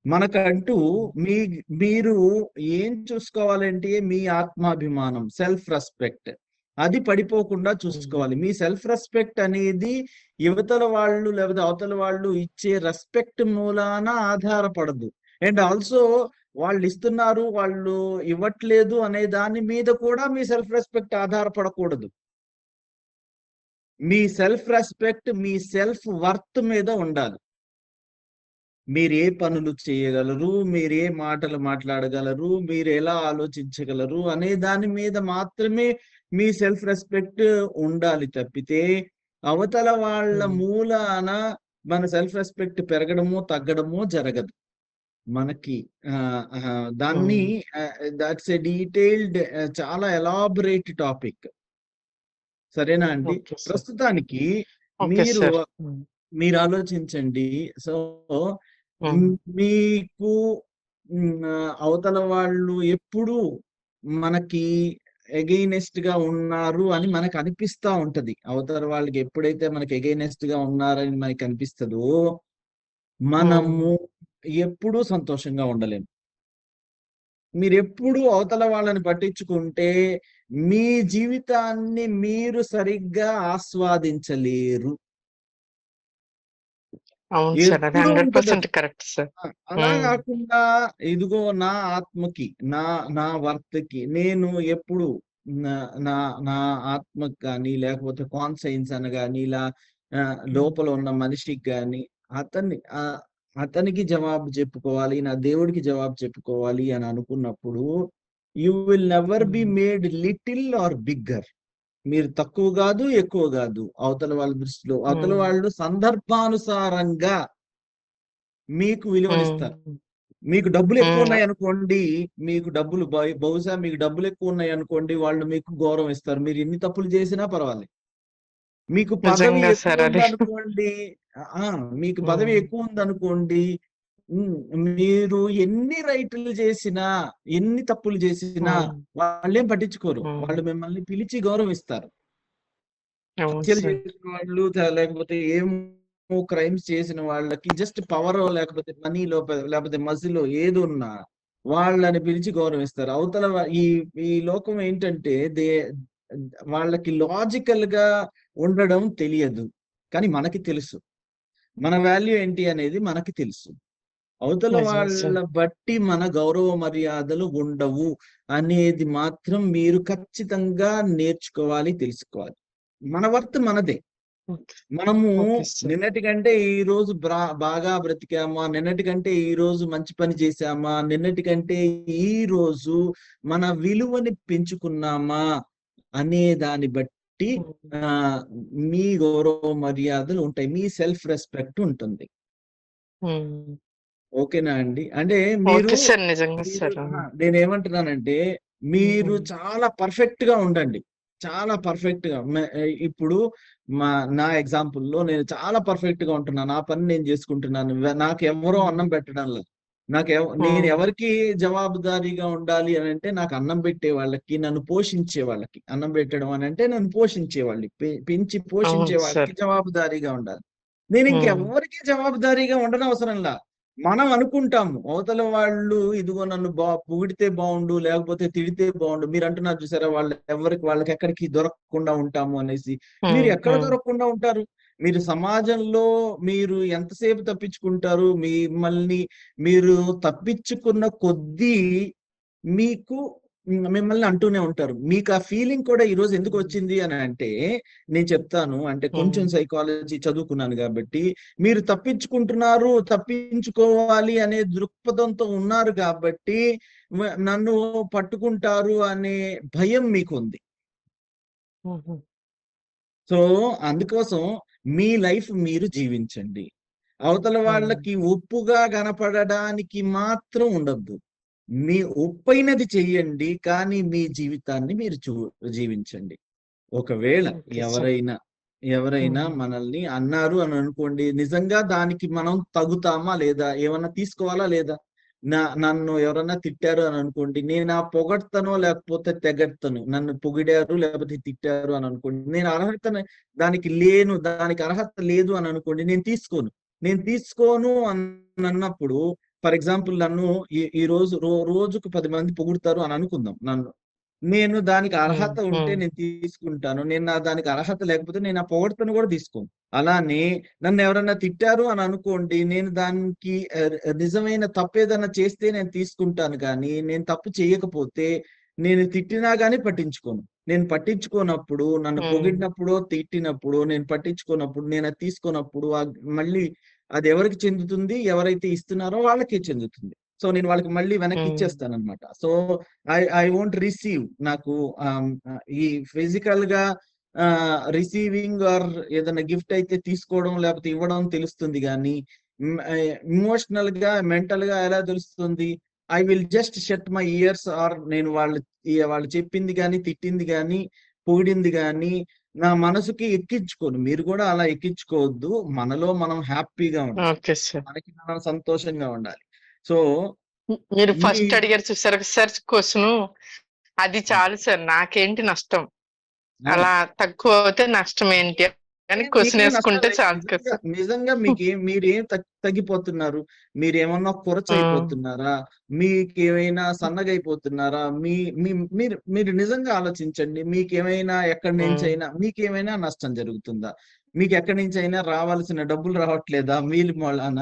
మనకంటూ మీ మీరు ఏం చూసుకోవాలంటే మీ ఆత్మాభిమానం, సెల్ఫ్ రెస్పెక్ట్ అది పడిపోకుండా చూసుకోవాలి. మీ సెల్ఫ్ రెస్పెక్ట్ అనేది యువతల వాళ్ళు లేకపోతే అవతల వాళ్ళు ఇచ్చే రెస్పెక్ట్ మూలాన ఆధారపడదు. అండ్ ఆల్సో వాళ్ళు ఇస్తున్నారు, వాళ్ళు ఇవ్వట్లేదు అనే దాని మీద కూడా మీ సెల్ఫ్ రెస్పెక్ట్ ఆధారపడకూడదు. మీ సెల్ఫ్ రెస్పెక్ట్, మీ సెల్ఫ్ వర్త్ మీద ఉండాలి. మీరు ఏ పనులు చేయగలరు, మీరు ఏ మాటలు మాట్లాడగలరు, మీరు ఎలా ఆలోచించగలరు అనే దాని మీద మాత్రమే మీ సెల్ఫ్ రెస్పెక్ట్ ఉండాలి తప్పితే అవతల వాళ్ళ మూలాన మన సెల్ఫ్ రెస్పెక్ట్ పెరగడమో తగ్గడమో జరగదు. మనకి దాన్ని దట్స్ ఎ డీటెయిల్డ్ చాలా ఎలాబరేట్ టాపిక్. సరేనా అండి? Okay sir. ప్రస్తుతానికి ఓకే మీరు సార్. మీరు ఆలోచించండి. సో హ్మ్. మీకు అవతల వాళ్ళు ఎప్పుడూ మనకి ఎగైనెస్ట్ గా ఉన్నారు అని మనకు అనిపిస్తా ఉంటది. అవతల వాళ్ళకి ఎప్పుడైతే మనకి ఎగైనెస్ట్ గా ఉన్నారని మనకి అనిపిస్తదో మనము ఎప్పుడూ సంతోషంగా ఉండలేము. మీరెప్పుడూ అవతల వాళ్ళని పట్టించుకుంటే మీ జీవితాన్ని మీరు సరిగ్గా ఆస్వాదించలేరు. అవును సార్. అది ఎప్పుడూ ఉంటదది. 100% కరెక్ట్ సార్. అలా గాకుండా ఇదిగో నా ఆత్మకి, నా నా వర్త్‌కి నేను ఎప్పుడు నా నా నా ఆత్మకి గాని, లేకపోతే కాన్షియన్స్ అని గాని, ఇలా లోపల ఉన్న మనిషికి గాని, అతన్ని అతనికి జవాబు చెప్పుకోవాలి, నా దేవుడికి జవాబు చెప్పుకోవాలి అని అనుకున్నప్పుడు, you will never be made little are bigger. మీరు తక్కువ గాదు, ఎక్కువ గాదు. అవతల వాళ్ళ దృష్టిలో. అవతల వాళ్ళు సందర్భానుసారంగా మీకు విలువనిస్తారు. మీకు డబ్బులెక్కువున్నాయనుకోండి, మీకు డబ్బులు బహుశా మీకు డబ్బులెక్కువున్నాయనుకోండి, వాళ్ళు మీకు గౌరవం ఇస్తారు. మీరు ఎన్ని తప్పులు చేసినా పర్వాలేదు. మీకు పదవి నిజంగా సార్ అది. ఎక్కువుందనుకోండి ఆ! మీకు పదవి ఎక్కువుందనుకోండి, మీరు ఎన్ని రైటులు చేసినా, ఎన్ని తప్పులు చేసినా వాళ్ళేం పట్టించుకోరు. వాళ్ళు మిమ్మల్ని పిలిచి గౌరవిస్తారు. అవును హత్యలు సార్. చేసిన వాళ్ళు లేకపోతే ఏమో క్రైమ్స్ చేసిన వాళ్ళకి జస్ట్ పవరో లేకపోతే మనీలో లేకపోతే మసిలో ఏదున్నా వాళ్ళని పిలిచి గౌరవిస్తారు. అవతల ఈ లోకం ఏంటంటే వాళ్ళకి లాజికల్ గా ఉండడం తెలియదు. కానీ మనకి తెలుసు. మన వాల్యూ ఏంటి అనేది మనకి తెలుసు. అవతల నిజమే వాళ్ళ సార్. బట్టి మన గౌరవ మర్యాదలు ఉండవు అనేది మాత్రం మీరు ఖచ్చితంగా నేర్చుకోవాలి, తెలుసుకోవాలి. మన వర్త్ మనదే. మనము ఓకే సార్. నిన్నటి కంటే ఈ రోజు బాగా బ్రతికామా, నిన్నటి కంటే ఈ రోజు మంచి పని చేశామా, నిన్నటి కంటే ఈ రోజు మన విలువని పెంచుకున్నామా అనే దాన్ని బట్టి మీ గౌరవ మర్యాదలు ఉంటాయి. మీ సెల్ఫ్ రెస్పెక్ట్ ఉంటుంది. ఓకేనా అండి? అంటే మీరు ఓకే సార్. నిజంగా సార్. నేనేమంటున్నానంటే మీరు చాలా పర్ఫెక్ట్ గా ఉండండి. చాలా పర్ఫెక్ట్ గా ఇప్పుడు నా ఎగ్జాంపుల్‌లో నేను చాలా పర్ఫెక్ట్ గా ఉంటున్నా. నా పని నేను చేసుకుంటున్నాను. నాకెవ్వరో అన్నం పెట్టడంలా. నేను ఎవరికి జవాబుదారీగా ఉండాలి అనంటే నాకు అన్నం పెట్టే వాళ్ళకి, నన్ను పోషించే వాళ్ళకి. అన్నం పెట్టడం అనంటే నన్ను పోషించే వాళ్ళకి. పెంచి అవును పోషించే వాళ్ళకి సార్. జవాబుదారీగా ఉండాలి. నేను ఇంకెవ్వరికీ జవాబుదారీగా ఉండనవసరంలా. మనం అనుకుంటాము. అవతల వాళ్ళు ఇదిగో నన్ను పొగిడితే బావుండు, లేకపోతే తిడితే బావుండు. మీరంటున్నారు చూసారా? వాళ్ళకెక్కడికి దొరకకుండా ఉంటాము అనేసి. మీరు ఎక్కడ దొరకకుండా ఉంటారు? మీరు సమాజంలో మీరు ఎంతసేపు తప్పించుకుంటారు? మీరు తప్పించుకున్న కొద్దీ మీకు మిమ్మల్ని అంటూనే ఉంటారు. మీకు ఆ ఫీలింగ్ కూడా ఈరోజు ఎందుకొచ్చింది అనంటే, నేను చెప్తాను. అంటే కొంచెం సైకాలజీ చదువుకున్నాను గాబట్టి, మీరు తప్పించుకుంటున్నారు, తప్పించుకోవాలి అనే దృక్పథంతో ఉన్నారు గాబట్టి, నన్ను పట్టుకుంటారు అనే భయం మీకుంది. సో, అందుకోసం మీ లైఫ్ మీరు జీవించండి. అవతల వాళ్ళకి ఒప్పుగా కనపడడానికి మాత్రం ఉండొద్దు. మీ ఒప్పైనది చెయ్యండి. కానీ మీ జీవితాన్ని మీరు జీవించండి. ఒకవేళ ఓకే సార్. ఎవరైనా, ఎవరైనా మనల్ని అన్నారు అని అనుకోండి. నిజంగా దానికి మనం తగుతామా లేదా? ఏమన్నా తీసుకోవాలా లేదా? నన్ను ఎవరన్నా తిట్టారు అని అనుకోండి. నేనా పొగడ్తనో లేకపోతే తెగడ్తనో. నన్ను పొగిడారు లేకపోతే తిట్టారు అని అనుకోండి. నేను దానికి అర్హత లేదు అని అనుకోండి. నేను తీసుకోను. నేను తీసుకోను అన్నప్పుడు ఫర్ ఎగ్జాంపుల్ నన్ను ఈ రోజు రోజుకు 10 మంది పొగుడుతారు అని అనుకుందాం నన్ను. నేను దానికి అర్హత ఉంటే నేను తీసుకుంటాను. దానికి అర్హత లేకపోతే నేను ఆ పొగడ్తను కూడా తీసుకోను. అలానే నన్ను ఎవరన్నా తిట్టారు అని అనుకోండి, నేను దానికి నిజమైన తప్పేదన్నా చేస్తే నేను తీసుకుంటాను కానీ, నేను తప్పు చేయకపోతే నేను తిట్టినా గానీ పట్టించుకోను. నేను పట్టించుకోనప్పుడు, నన్ను పొగిడినప్పుడో, తిట్టినప్పుడో నేను పట్టించుకోనప్పుడు, నేను అది తీసుకోనప్పుడు మళ్ళీ అది ఎవరికి చెందుతుంది? ఎవరైతే ఇస్తున్నారో వాళ్ళకే చెందుతుంది. సో, నేను వాళ్ళకి మళ్ళీ వెనక్కి ఇచ్చేస్తానన్నమాట. So, I won't receive. నాకు ఈ ఫిజికల్‌గా రిసీవింగ్ ఆర్ ఏదైనా గిఫ్ట్ అయితే తీసుకోవడం లేకపోతే ఇవ్వడం తెలుస్తుంది గానీ, ఎమోషనల్‌గా, మెంటల్‌గా ఎలా తెలుస్తుంది? I will just shut my years or నేను వాళ్ళు చెప్పింది గాని, తిట్టింది గాని, పొగిడింది గాని నా మనసుకి ఎక్కించుకోను. మీరు కూడా అలా ఎక్కించుకోవద్దు. మనలో మనం హ్యాపీగా ఉండాలి. Okay sir. మనకి మనం సంతోషంగా ఉండాలి. సో, మీరు ఈ ఫస్ట్ అడిగారు చూసారా సార్ క్వశ్చను, అది చాలు సార్. నాకేంటి నష్టం? అలా తక్కువ అవుతే నష్టం ఏంటి అని క్వశ్చన్ మీకేం నష్టం వేసుకుంటే లేదు. చాలు కదా సార్. నిజంగా మీరేం తగ్గిపోతున్నారు? మీరేమన్నా కొరచయిపోతున్నారా? మీకేమైనా సన్నగైపోతున్నారా? మీ మీ మీరు మీరు నిజంగా ఆలోచించండి. ఎక్కడి నుంచైనా మీకేమైనా నష్టం జరుగుతుందా? మీకెక్కడి నుంచైనా రావాల్సిన డబ్బులు రావట్లేదా? మీలి మూలాన?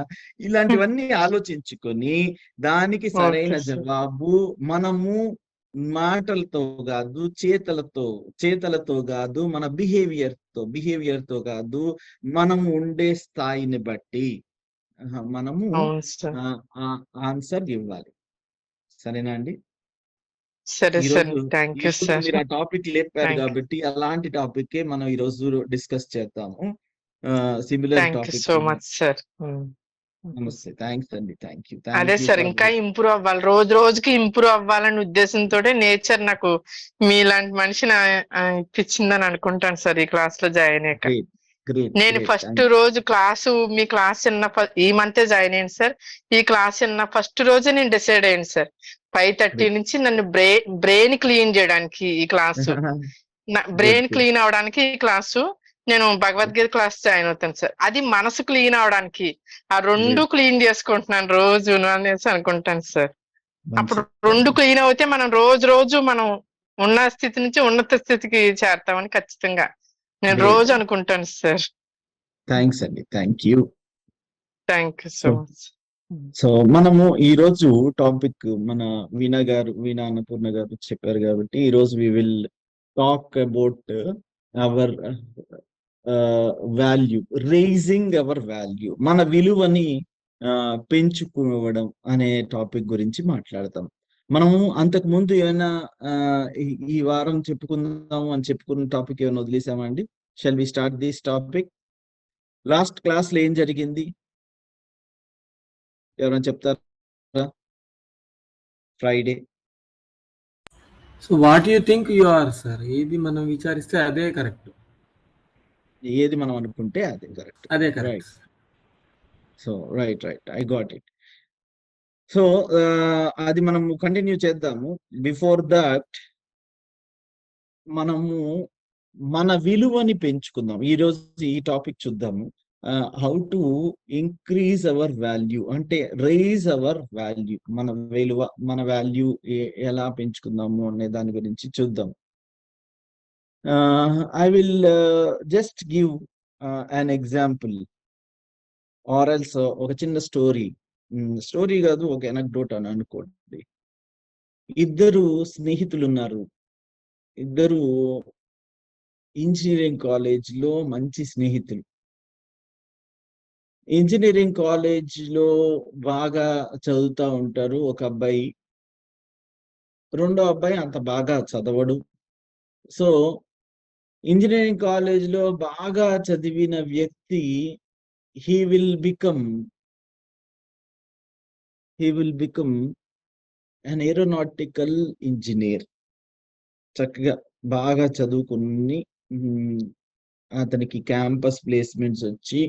ఇలాంటివన్నీ ఆలోచించుకొని దానికి సరైన ఓకే సార్. జవాబు మనము మాటలతో గాదు, చేతలతో గాదు, మన బిహేవియర్‌తో గాదు, మనము ఉండే స్థాయిని బట్టి మనము అవును సార్. ఆన్సర్ ఇవ్వాలి. సరేనా అండి? సరే సార్. ఈరోజు థ్యాంక్ యూ ఈరోజు సార్. మీరు ఆ టాపిక్ లేపారు థ్యాంక్ గాబట్టి, అలాంటి టాపిక్కే మనం ఈరోజు డిస్కస్ చేద్దాము. Similar thank you topic. So much sir. నమస్తే. థాంక్స్ అండి. థాంక్ అదే యూ సార్, ఫర్ ఇంకా ఇంప్రూవ్ అవ్వాలి. రోజు రోజుకి ఇంప్రూవ్ అవ్వాలనే ఉద్దేశంతోటే నేచర్ నాకు మీలాంటి మనిషిని ఇప్పించిందని అనుకుంటాను సార్ ఈ క్లాస్ లో జాయిన్ అయ్యాక. గ్రేట్. నేను గ్రేట్. ఫస్ట్ రోజు మీ క్లాస్ ఈ మంతే జాయిన్ అయ్యాను సార్. ఈ క్లాస్ ఫస్ట్ రోజే నేను డిసైడ్ అయ్యాను సార్. 5:30 నుంచి నన్ను బ్రెయిన్ క్లీన్ చేయడానికి ఈ class, good. Brain good. Clean అవడానికి ఈ క్లాసు. నేను భగవద్గీత క్లాస్ జాయిన్ అవుతాను సార్. అది మనసు క్లీన్ అవడానికి. ఆ రెండు గ్రేట్. క్లీన్ చేసుకుంటున్నాను రోజు అనేసి అనుకుంటాను సార్. అప్పుడు మంచిది. రెండు క్లీన్ అవుతే మనం రోజు మనం ఉన్న స్థితి నుంచి ఉన్నత స్థితికి చేరతామని ఖచ్చితంగా నేను గ్రేట్. రోజు అనుకుంటాను సార్. థ్యాంక్స్ అండి. Thank you. Thank you so so much. So మనము ఈరోజు టాపిక్ మన వీణా అన్నపూర్ణ గారు చెప్పారు కాబట్టి ఈరోజు we will talk about our value, raising our value, మన విలువని పెంచుకోవడం అనే టాపిక్ గురించి మాట్లాడతాం. మనము అంతకు ముందు ఏమైనా ఈ వారం చెప్పుకుందాము అని చెప్పుకున్న టాపిక్ ఏమైనా వదిలేసామా అండి? Shall we start this topic? Last class లో ఏం జరిగింది ఎవరైనా చెప్తారా? Friday. So what you think you are sir? ఏది మనం విచారిస్తే అదే కరెక్ట్. ఏది మనం అనుకుంటే అదే కరెక్ట్. అదే correct. So right. I got it. So అది మనం కంటిన్యూ చేద్దాము. బిఫోర్ దట్ మనము మన విలువని పెంచుకుందాం. ఈరోజు ఈ టాపిక్ చూద్దాము. How to increase hour value, అంటే రైజ్ అవర్ వాల్యూ, మన వాల్యూ ఎలా పెంచుకుందాము అనే దాని గురించి చూద్దాం. I will just give an example or else ఒక చిన్న స్టోరీ కాదు, ఒక ఎనక్డోట్ అని అనుకోండి. ఇద్దరు స్నేహితులు ఉన్నారు. ఇద్దరు ఇంజనీరింగ్ కాలేజ్ లో మంచి స్నేహితులు. ఇంజనీరింగ్ కాలేజ్ లో బాగా చదువుతా ఉంటారు. ఒక అబ్బాయి, రెండో అబ్బాయి అంత బాగా చదవడు. సో ఇంజనీరింగ్ కాలేజ్ లో బాగా చదివిన వ్యక్తి he will become an aeronautical engineer. చక్కగా బాగా చదువుకుని అతనికి క్యాంపస్ ప్లేస్మెంట్స్ వచ్చి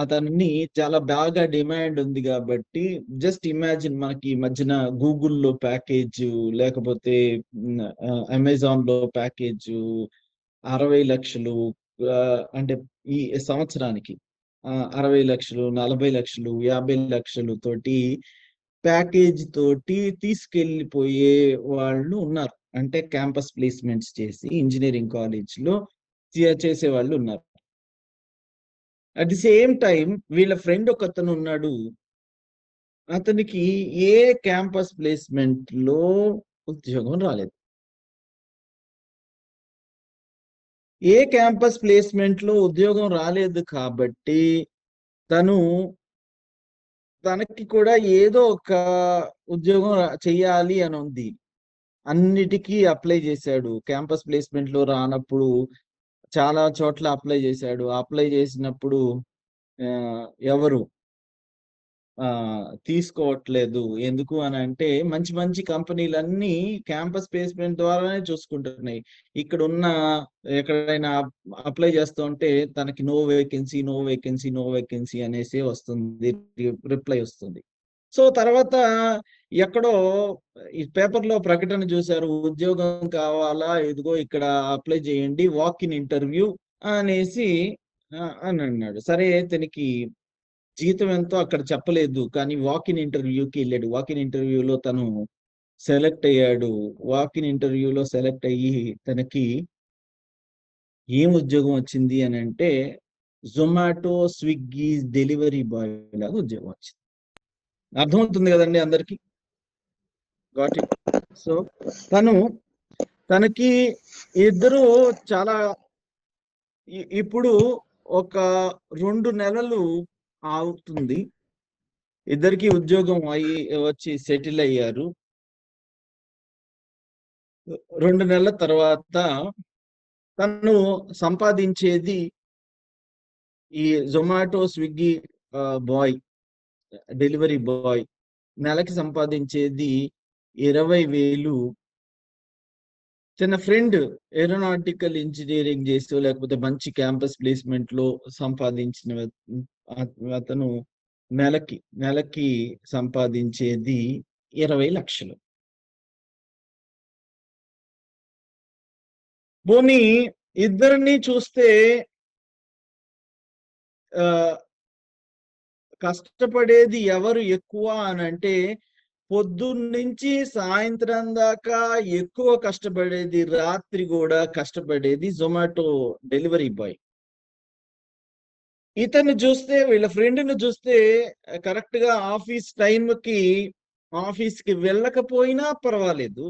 అతన్ని చాలా బాగా డిమాండ్ ఉంది కాబట్టి, జస్ట్ ఇమాజిన్ మనకి ఈ మధ్యన గూగుల్లో ప్యాకేజ్ లేకపోతే అమెజాన్ లో ప్యాకేజ్ 60 లక్షలు, అంటే ఈ సంవత్సరానికి 60 లక్షలు, 40 లక్షలు, 50 లక్షలు తోటి ప్యాకేజ్ తోటి తీసుకెళ్ళిపోయే వాళ్ళు ఉన్నారు. అంటే క్యాంపస్ ప్లేస్మెంట్స్ చేసి ఇంజినీరింగ్ కాలేజ్ లో చేసే వాళ్ళు ఉన్నారు. అట్ ది సేమ్ టైం వీళ్ళ ఫ్రెండ్ ఒకతను ఉన్నాడు. అతనికి ఏ క్యాంపస్ ప్లేస్మెంట్ లో ఉద్యోగం రాలేదు. ఏ క్యాంపస్ ప్లేస్మెంట్ లో ఉద్యోగం రాలేదు కాబట్టి తనకి కూడా ఏదో ఒక ఉద్యోగం చెయ్యాలి అని ఉంది. అన్నిటికీ అప్లై చేశాడు. క్యాంపస్ ప్లేస్మెంట్ లో రానప్పుడు చాలా చోట్ల అప్లై చేశాడు. అప్లై చేసినప్పుడు ఎవరు తీసుకోవట్లేదు. ఎందుకు అని అంటే మంచి మంచి కంపెనీలన్నీ క్యాంపస్ ప్లేస్మెంట్ ద్వారానే చూసుకుంటున్నాయి. ఎక్కడైనా అప్లై చేస్తూ ఉంటే తనకి no vacancy, no vacancy, no vacancy అనేసి వస్తుంది, రిప్లై వస్తుంది. సో తర్వాత ఎక్కడో ఈ పేపర్లో ప్రకటన చూశారు, ఉద్యోగం కావాలా, ఇదిగో ఇక్కడ అప్లై చేయండి, వాక్ ఇన్ ఇంటర్వ్యూ అనేసి అని అన్నాడు. సరే, తనకి జీతం ఎంతో అక్కడ చెప్పలేదు, కానీ వాక్ ఇన్ ఇంటర్వ్యూకి వెళ్ళాడు. వాక్ ఇన్ ఇంటర్వ్యూలో తను సెలెక్ట్ అయ్యాడు. వాక్ ఇన్ ఇంటర్వ్యూలో సెలెక్ట్ అయ్యి తనకి ఏం ఉద్యోగం వచ్చింది అని అంటే జొమాటో, స్విగ్గీ డెలివరీ బాయ్ లాగా ఉద్యోగం వచ్చింది. అర్థమవుతుంది కదండి అందరికి? Got it. సో తనకి ఇద్దరు చాలా ఇప్పుడు ఒక 2 నెలలు అవుతుంది, ఇద్దరికి ఉద్యోగం వచ్చి సెటిల్ అయ్యారు. 2 నెలల తర్వాత తను సంపాదించేది ఈ Zomato, Swiggy boy, delivery boy నెలకి సంపాదించేది 20,000. తన ఫ్రెండ్ ఏరోనాటికల్ ఇంజనీరింగ్ చేస్తూ లేకపోతే మంచి క్యాంపస్ ప్లేస్మెంట్ లో సంపాదించిన అతను నెలకి సంపాదించేది 20 లక్షలు. పోనీ ఇద్దరిని చూస్తే కష్టపడేది ఎవరు ఎక్కువ అని అంటే పొద్దున్నుంచి సాయంత్రం దాకా ఎక్కువ కష్టపడేది, రాత్రి కూడా కష్టపడేది జొమాటో డెలివరీ బాయ్. ఇతన్ని చూస్తే, వీళ్ళ ఫ్రెండ్ని చూస్తే కరెక్ట్ గా ఆఫీస్కి వెళ్ళకపోయినా పర్వాలేదు,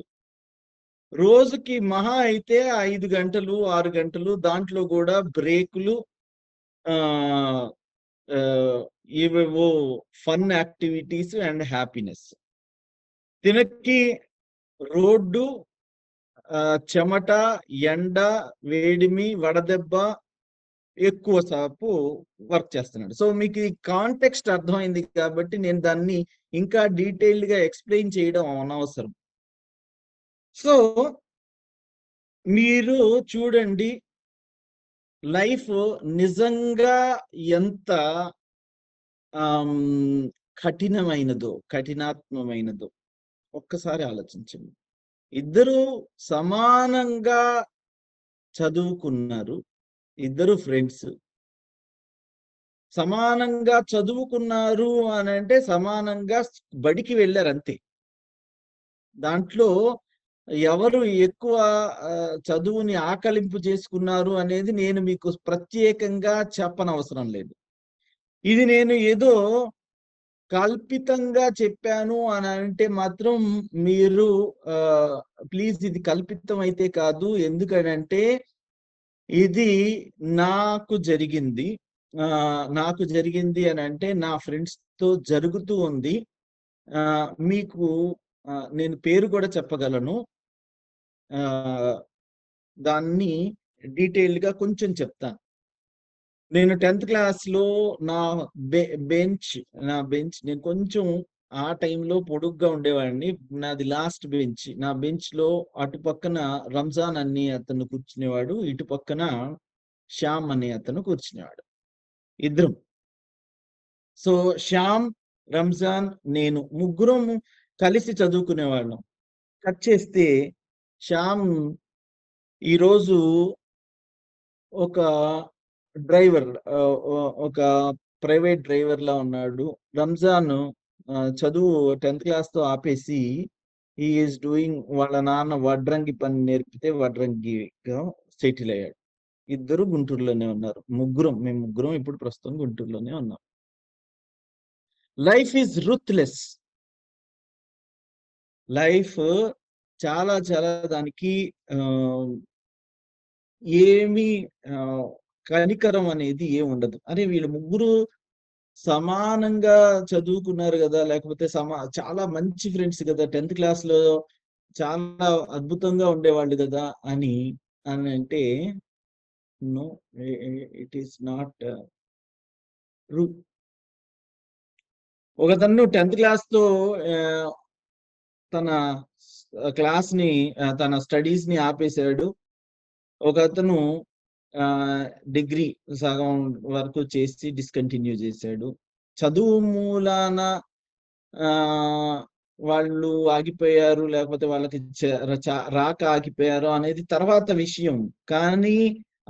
రోజుకి మహా అయితే 5 గంటలు 6 గంటలు, దాంట్లో కూడా బ్రేకులు, ఏవేవో ఫన్ యాక్టివిటీస్ అండ్ హ్యాపీనెస్. తినకి రోడ్డు, చెమట, ఎండ, వేడిమి, వడదెబ్బ, ఎక్కువ సేపు వర్క్ చేస్తున్నాడు. సో మీకు ఈ కాంటెక్స్ట్ అర్థమైంది కాబట్టి నేను దాన్ని ఇంకా డీటెయిల్డ్ గా ఎక్స్ప్లెయిన్ చేయడం అనవసరం. సో మీరు చూడండి, లైఫ్ నిజంగా ఎంత కఠినాత్మమైనదో ఒక్కసారి ఆలోచించండి. ఇద్దరు సమానంగా చదువుకున్నారు, ఇద్దరు ఫ్రెండ్స్ సమానంగా చదువుకున్నారు అని అంటే సమానంగా బడికి వెళ్ళారు అంతే. దాంట్లో ఎవరు ఎక్కువ చదువుని ఆకలింపు చేసుకున్నారు అనేది నేను మీకు ప్రత్యేకంగా చెప్పనవసరం లేదు. ఇది నేను ఏదో కల్పితంగా చెప్పాను అని అంటే మాత్రం మీరు ప్లీజ్, ఇది కల్పితం అయితే కాదు, ఎందుకంటే ఇది నాకు జరిగింది అని అంటే నా ఫ్రెండ్స్ తో జరుగుతూ ఉంది. మీకు నేను పేరు కూడా చెప్పగలను, దాన్ని డీటెయిల్డ్ గా కొంచెం చెప్తాను. నేను 10th క్లాస్లో నా బెంచ్ నేను కొంచెం ఆ టైంలో పొడుగ్గా ఉండేవాడిని. నాది లాస్ట్ బెంచ్. నా బెంచ్ లో అటు పక్కన రంజాన్ అనే అతను కూర్చునేవాడు, ఇటు పక్కన శ్యామ్ అనే అతను కూర్చునేవాడు, ఇద్దరం. సో శ్యామ్, రంజాన్, నేను ముగ్గురం కలిసి చదువుకునేవాళ్ళం. కట్ చేస్తే శ్యామ్ ఈరోజు ఒక డ్రైవర్, ఒక ప్రైవేట్ డ్రైవర్ లా ఉన్నాడు. రంజాన్ చదువు 10th క్లాస్ తో ఆపేసి ఈజ్ డూయింగ్, వాళ్ళ నాన్న వడ్రంగి పని నేర్పితే వడ్రంగిగా సెటిల్ అయ్యాడు. ఇద్దరు గుంటూరులోనే ఉన్నారు. మేము ముగ్గురం ఇప్పుడు ప్రస్తుతం గుంటూరులోనే ఉన్నాం. Life is ruthless. లైఫ్ చాలా చాలా దానికి ఏమి కనికరం అనేది ఏమి ఉండదు. అరే వీళ్ళు ముగ్గురు సమానంగా చదువుకున్నారు కదా, లేకపోతే చాలా మంచి ఫ్రెండ్స్ కదా, 10th క్లాస్ లో చాలా అద్భుతంగా ఉండేవాళ్ళు కదా అని అంటే no, it is not true. ఒకతను 10th క్లాస్ తో తన క్లాస్ ని తన స్టడీస్ ని ఆపేశాడు. ఒకతను డిగ్రీ సగం వరకు చేసి డిస్కంటిన్యూ చేశాడు. చదువు మూలాన వాళ్ళు ఆగిపోయారు, లేకపోతే వాళ్ళకి రాక ఆగిపోయారు అనేది తర్వాత విషయం. కానీ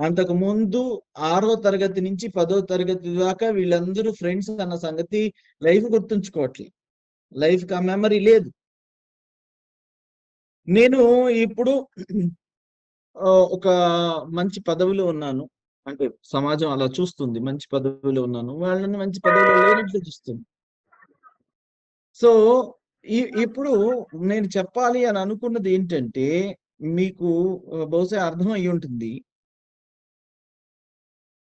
అంతకు ముందు 6వ తరగతి నుంచి 10వ తరగతి దాకా వీళ్ళందరూ ఫ్రెండ్స్ అన్న సంగతి లైఫ్ గుర్తుంచుకోవట్లేదు. లైఫ్ కి ఆ మెమరీ లేదు. నేను ఇప్పుడు ఒక మంచి పదవిలో ఉన్నాను, అంటే సమాజం అలా చూస్తుంది, మంచి పదవిలో ఉన్నాను, వాళ్ళని మంచి పదవిలో లేనట్లు చూస్తుంది. సో ఇప్పుడు నేను చెప్పాలి అని అనుకున్నది ఏంటంటే, మీకు బహుశా అర్థం అయి ఉంటుంది.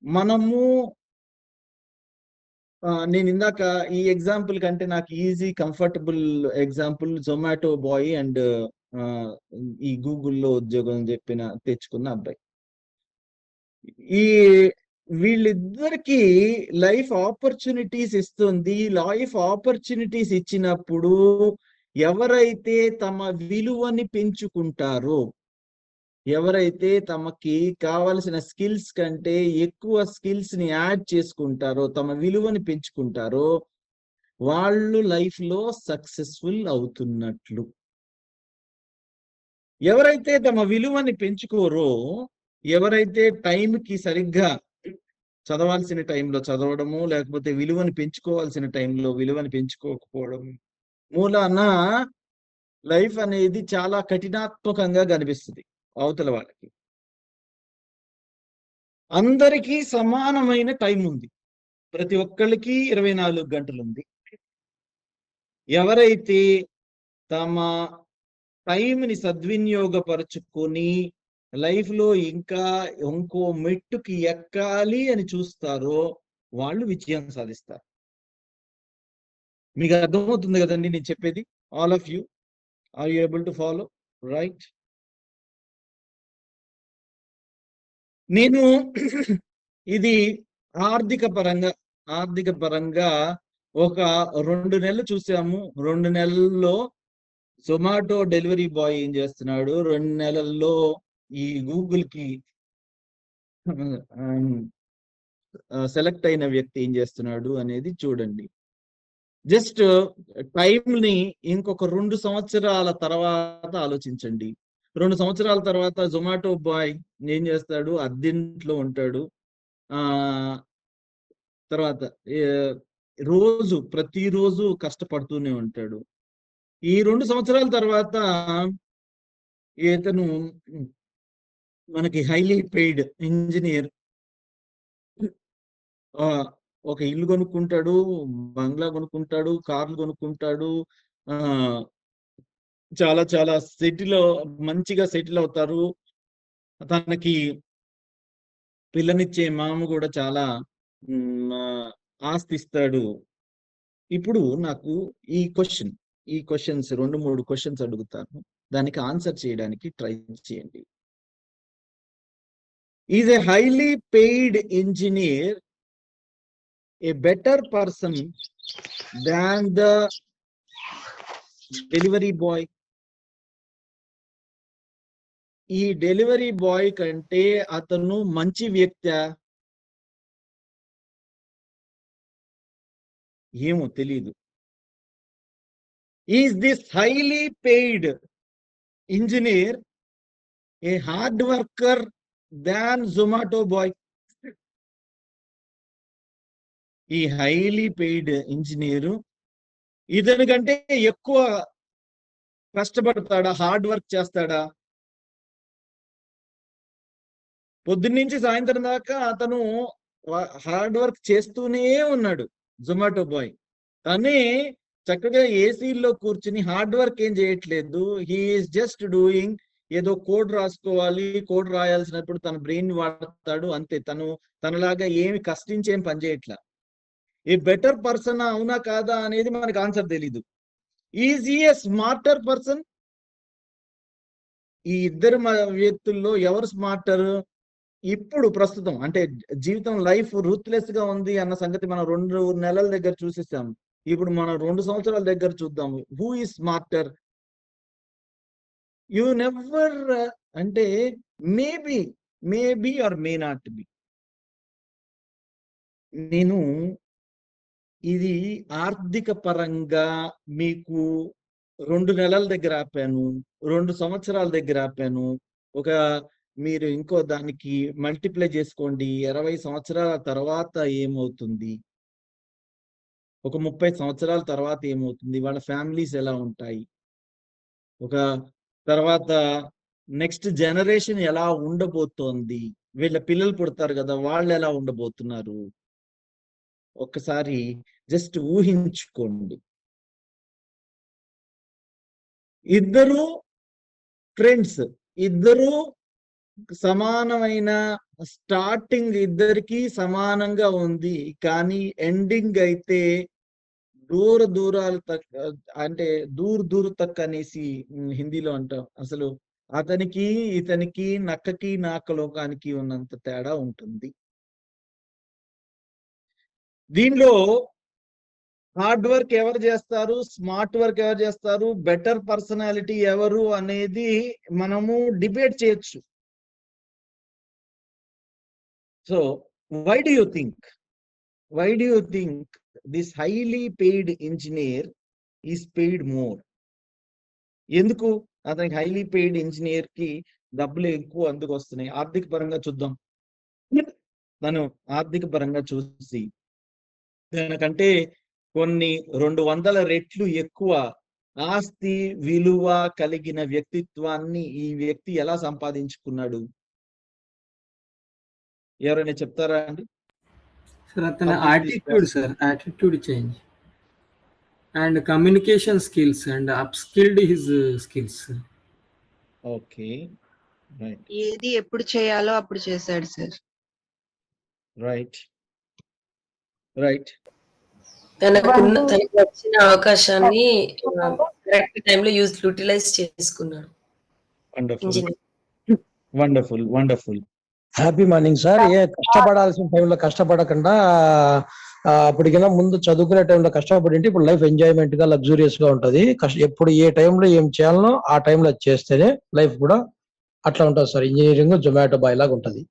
మనము నేను ఇందాక ఈ ఎగ్జాంపుల్ కంటే నాకు easy comfortable example Zomato boy and ఈ గూగుల్లో ఉద్యోగం తెచ్చుకున్న అబ్బాయి. ఈ వీళ్ళిద్దరికి లైఫ్ ఆపర్చునిటీస్ ఇస్తుంది. లైఫ్ ఆపర్చునిటీస్ ఇచ్చినప్పుడు ఎవరైతే తమ విలువని పెంచుకుంటారో, ఎవరైతే తమకి కావలసిన స్కిల్స్ కంటే ఎక్కువ స్కిల్స్ ని యాడ్ చేసుకుంటారో, తమ విలువని పెంచుకుంటారో, వాళ్ళు లైఫ్ లో సక్సెస్ఫుల్ అవుతున్నట్లు. ఎవరైతే తమ విలువని పెంచుకోరో, ఎవరైతే టైంకి సరిగ్గా చదవాల్సిన టైంలో చదవడము, లేకపోతే విలువని పెంచుకోవాల్సిన టైంలో విలువని పెంచుకోకపోవడం మూలాన లైఫ్ అనేది చాలా కఠినాత్మకంగా కనిపిస్తుంది అవతల వాళ్ళకి. అందరికీ సమానమైన టైం ఉంది. ప్రతి ఒక్కళ్ళకి 24 గంటలు ఉంది. ఎవరైతే తమ టైంని సద్వినియోగపరుచుకొని లైఫ్ లో ఇంకా ఇంకో మెట్టుకి ఎక్కాలి అని చూస్తారో వాళ్ళు విజయం సాధిస్తారు. మీకు అర్థమవుతుంది కదండి నేను చెప్పేది? All of you, are you able to follow? Right. నేను ఇది ఆర్థిక పరంగా ఒక 2 నెలలు చూసాము. 2 నెలల్లో జొమాటో డెలివరీ బాయ్ ఏం చేస్తున్నాడు, 2 నెలల్లో ఈ గూగుల్ కి సెలెక్ట్ అయిన వ్యక్తి ఏం చేస్తున్నాడు అనేది చూడండి. జస్ట్ టైంని ఇంకొక 2 సంవత్సరాల తర్వాత ఆలోచించండి. 2 సంవత్సరాల తర్వాత జొమాటో బాయ్ ఏం చేస్తాడు? అద్దెంట్లో ఉంటాడు. తర్వాత ప్రతిరోజు కష్టపడుతూనే ఉంటాడు. ఈ 2 సంవత్సరాల తర్వాత ఇతను మనకి హైలీ పెయిడ్ ఇంజనీర్ ఒక ఇల్లు కొనుక్కుంటాడు, బంగ్లా కొనుక్కుంటాడు, కార్లు కొనుక్కుంటాడు. చాలా చాలా మంచిగా సెటిల్ అవుతారు. తనకి పిల్లనిచ్చే మామ కూడా చాలా ఆస్తి ఇస్తాడు. ఇప్పుడు నాకు ఈ క్వశ్చన్స్ 2-3 క్వశ్చన్స్ అడుగుతాను, దానికి ఆన్సర్ చేయడానికి ట్రై చేయండి. Is a highly paid engineer a better person than the delivery boy? ఈ డెలివరీ బాయ్ కంటే అతను మంచి వ్యక్తి? ఏమో తెలీదు. Is this highly paid engineer a hard worker than Zomato boy? ఈ హైలీ పెయిడ్ ఇంజనీరు ఇతని కంటే ఎక్కువ కష్టపడతాడా, హార్డ్ వర్క్ చేస్తాడా? పొద్దున్నుంచి సాయంత్రం దాకా అతను హార్డ్ వర్క్ చేస్తూనే ఉన్నాడు జొమాటో బాయ్. కానీ చక్కగా ఏసీలో కూర్చుని హార్డ్ వర్క్ ఏం చేయట్లేదు. హీఈస్ జస్ట్ డూయింగ్, ఏదో కోడ్ రాసుకోవాలి, కోడ్ రాయాల్సినప్పుడు తన బ్రెయిన్ వాడతాడు అంతే. తనలాగా ఏమి కష్టించి ఏం పని చేయట్లా. ఏ బెటర్ పర్సన్ అవునా కాదా అనేది మనకు ఆన్సర్ తెలీదు. ఈజ్ ఈ ఏ స్మార్టర్ పర్సన్? ఈ ఇద్దరు వ్యక్తుల్లో ఎవరు స్మార్టర్? ఇప్పుడు ప్రస్తుతం అంటే జీవితం లైఫ్ రూత్లెస్ గా ఉంది అన్న సంగతి మనం 2 నెలల దగ్గర చూసేసాం. ఇప్పుడు మనం 2 సంవత్సరాల దగ్గర చూద్దాం. Who is smarter? You never అంటే maybe or may not be. నేను ఇది ఆర్థిక పరంగా మీకు 2 నెలల దగ్గర ఆపాను, 2 సంవత్సరాల దగ్గర ఆపాను. మీరు ఇంకో దానికి మల్టిప్లై చేసుకోండి. 20 సంవత్సరాల తర్వాత ఏమవుతుంది, ఒక 30 సంవత్సరాల తర్వాత ఏమవుతుంది, వాళ్ళ ఫ్యామిలీస్ ఎలా ఉంటాయి, ఒక తర్వాత నెక్స్ట్ జనరేషన్ ఎలా ఉండబోతోంది, వీళ్ళ పిల్లలు పుడతారు కదా, వాళ్ళు ఎలా ఉండబోతున్నారు, ఒక్కసారి జస్ట్ ఊహించుకోండి. ఇద్దరు ఫ్రెండ్స్, ఇద్దరు సమానమైన స్టార్టింగ్ ఇద్దరికి సమానంగా ఉంది, కానీ ఎండింగ్ అయితే దూరాలు అంటే దూర్ తక్ అనేసి హిందీలో అంటాం. అసలు అతనికి ఇతనికి నక్కకి నాకలోకానికి ఉన్నంత తేడా ఉంటుంది. దీనిలో హార్డ్ వర్క్ ఎవరు చేస్తారు, స్మార్ట్ వర్క్ ఎవరు చేస్తారు, బెటర్ పర్సనాలిటీ ఎవరు అనేది మనము డిబేట్ చేయొచ్చు. So why do you think this highly paid engineer is paid more? ఎందుకు అతనికి హైలీ పెయిడ్ ఇంజనీర్ కి డబ్బులు ఎక్కువ అందుకు వస్తున్నాయి? ఆర్థిక పరంగా చూద్దాం. తను ఆర్థిక పరంగా చూసి దానికంటే కొన్ని 200 రెట్లు ఎక్కువ ఆస్తి విలువ కలిగిన వ్యక్తిత్వాన్ని ఈ వ్యక్తి ఎలా సంపాదించుకున్నాడు? ఎవరైనా చెప్తారా అండి? సార్ అతని attitude change and communication skills and upskilled his skills. Okay, right. ఏది ఎప్పుడు చేయాలో అప్పుడు చేశాడు సార్. రైట్. తనకు వచ్చిన అవకాశాన్ని కరెక్ట్ టైంలో యూటిలైజ్ చేసుకున్నాడు. వండర్ఫుల్. Happy morning sir. కష్టపడాల్సిన టైంలో కష్టపడకుండా అప్పటికైనా ముందు చదువుకునే టైంలో కష్టపడి ఇప్పుడు లైఫ్ ఎంజాయ్మెంట్ గా లగ్జూరియస్ గా ఉంటది. ఎప్పుడు ఏ టైంలో ఏం చేయాలనో ఆ టైంలో చేస్తేనే లైఫ్ కూడా అట్లా ఉంటుంది సార్. ఇంజనీరింగ్ జొమాటో బాయ్ లాగా ఉంటది.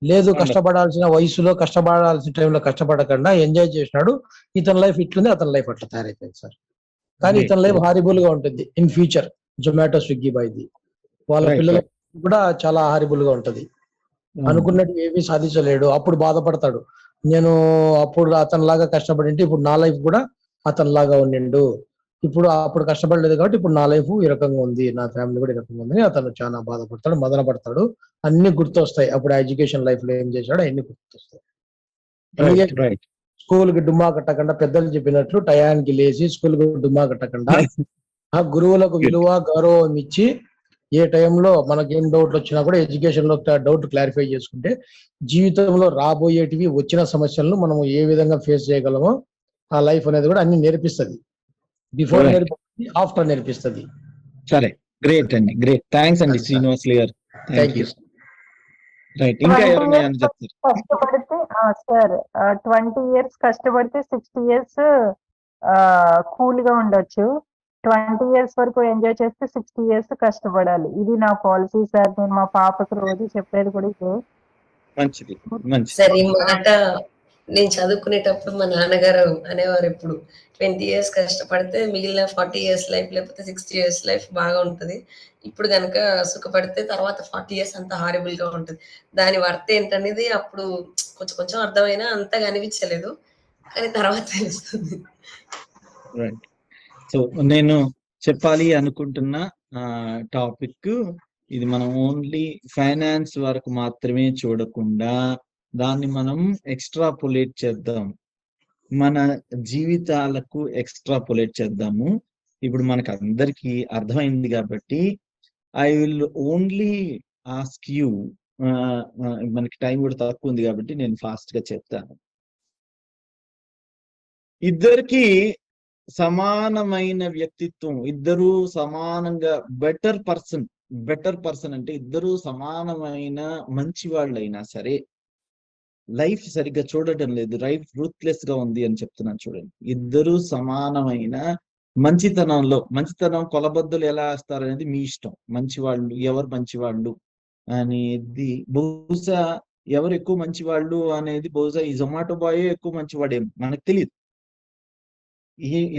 లేదు కష్టపడాల్సిన వయసులో కష్టపడాల్సిన టైంలో కష్టపడకుండా ఎంజాయ్ చేసినాడు. ఇతని లైఫ్ ఇట్లుంది, అతని లైఫ్ అట్లా తయారైపోయింది సార్. కానీ ఇతని లైఫ్ హారిబుల్ గా ఉంటుంది ఇన్ ఫ్యూచర్. జొమాటో స్విగ్గీ బాయ్ది వాళ్ళ పిల్లల కూడా చాలా హారిబుల్ గా ఉంటది. అనుకున్నట్టు ఏమీ సాధించలేడు, అప్పుడు బాధపడతాడు. నేను అప్పుడు అతనిలాగా కష్టపడింటే ఇప్పుడు నా లైఫ్ కూడా అతనిలాగా ఉండిండు. అప్పుడు కష్టపడలేదు కాబట్టి ఇప్పుడు నా లైఫ్ ఈ రకంగా ఉంది, నా ఫ్యామిలీ కూడా ఈ రకంగా ఉంది. అతను చాలా బాధపడతాడు, మదన పడతాడు. అన్ని గుర్తొస్తాయి. అప్పుడు ఎడ్యుకేషన్ లైఫ్ లో ఏం చేశాడో అన్ని గుర్తొస్తాయి. స్కూల్ కి డుమ్మా కట్టకుండా, పెద్దలు చెప్పినట్లు టయానికి లేచి స్కూల్ కి డుమ్మా కట్టకుండా, ఆ గురువులకు విలువ గౌరవం ఇచ్చి ఏ టైంలో మనకేం డౌట్లు వచ్చినా కూడా ఎడ్యుకేషన్ లో డౌట్ క్లారిఫై చేసుకుంటే జీవితంలో రాబోయేటివి వచ్చిన సమస్యలను మనం ఏ విధంగా ఫేస్ చేయగలమో ఆ లైఫ్ అనేది కూడా అన్ని నేర్పిస్తుంది. బిఫోర్ నేర్పిస్తుంది, ఆఫ్టర్ నేర్పిస్తుంది. సరే, గ్రేట్ అండి, గ్రేట్. థ్యాంక్స్ అండి శ్రీనివాసులు గారు. Thank you. రైట్, ఇంకా ఎవరైనా చెప్తారు? కష్టపడితే సార్ 20 years కష్టపడితే 60 years కూల్ గా ఉండొచ్చు. 20 years వరకు ఎంజాయ్ చేస్తే 60 years కష్టపడాలి. ఇది నా పాలసీ సార్. నేను మా పాపకు రోజు చెప్పేది కూడా ఇదే. మంచిది. సరే, ఈ మాట నేను చదువుకునేటప్పుడు మా నాన్నగారు అనేవారు, ఎప్పుడు 20 years కష్టపడితే మిగిలిన 40 years లైఫ్ లేకపోతే 60 years లైఫ్ బాగా ఉంటది. ఇప్పుడు కనుక సుఖపడితే తర్వాత 40 years అంత హారిబుల్ గా ఉంటుంది. దాని వర్త్ ఏంటనేది అప్పుడు కొంచెం అర్థమైనా అంతగా అనిపించలేదు. కానీ తర్వాత తెలుస్తుంది. రైట్. సో నేను చెప్పాలి అనుకుంటున్న టాపిక్ ఇది. మనం ఓన్లీ ఫైనాన్స్ వరకు మాత్రమే చూడకుండా దాన్ని మనం ఎక్స్ట్రాపులేట్ చేద్దాం, మన జీవితాలకు ఎక్స్ట్రాపులేట్ చేద్దాము. ఇప్పుడు మనకు అందరికీ అర్థమైంది కాబట్టి I will only ask you, మనకి టైం కూడా తక్కువ ఉంది కాబట్టి నేను ఫాస్ట్ గా చెప్తాను. ఇద్దరికి సమానమైన వ్యక్తిత్వం, ఇద్దరు సమానంగా బెటర్ పర్సన్ అంటే ఇద్దరు సమానమైన మంచి వాళ్ళైనా సరే లైఫ్ సరిగ్గా చూడటం లేదు, లైఫ్ రూత్లెస్ గా ఉంది అని చెప్తున్నాను. చూడండి, ఇద్దరు సమానమైన మంచితనం కొలబద్దలు ఎలా వేస్తారు అనేది మీ ఇష్టం. మంచివాళ్ళు ఎవరు మంచివాళ్ళు అనేది బహుశా ఎవరు ఎక్కువ మంచివాళ్ళు అనేది బహుశా ఈ జొమాటో బాయ్ ఎక్కువ మంచివాడేమో మనకు తెలియదు.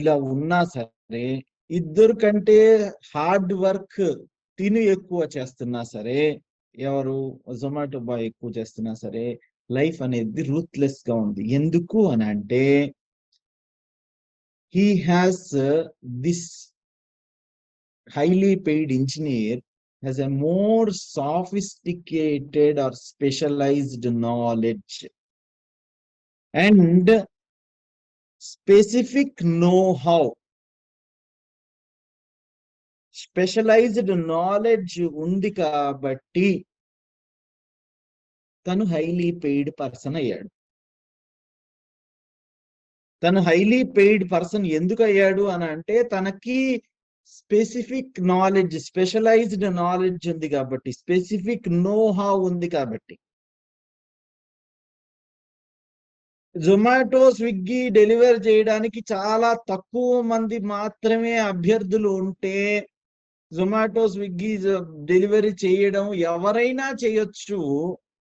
ఇలా ఉన్నా సరే ఇద్దరు కంటే హార్డ్ వర్క్ తిను ఎక్కువ చేస్తున్నా సరే, ఎవరు జొమాటో బాయ్ ఎక్కువ చేస్తున్నా సరే లైఫ్ అనేది రూత్లెస్ గా ఉంది. ఎందుకు అని అంటే he has this highly paid engineer has a more sophisticated or specialized knowledge and specific know-how. Specialised knowledge ఉంది కాబట్టి తను హైలీ పెయిడ్ పర్సన్ అయ్యాడు. తను హైలీ పెయిడ్ పర్సన్ ఎందుకు అయ్యాడు అని అంటే తనకి స్పెసిఫిక్ నాలెడ్జ్, స్పెషలైజ్డ్ నాలెడ్జ్ ఉంది కాబట్టి, స్పెసిఫిక్ నో హౌ ఉంది కాబట్టి. జొమాటో, స్విగ్గీ డెలివరీ చేయడానికి చాలా తక్కువ మంది మాత్రమే అభ్యర్థులు ఉంటే జొమాటో, స్విగ్గీ డెలివరీ చేయడం ఎవరైనా చేయొచ్చు,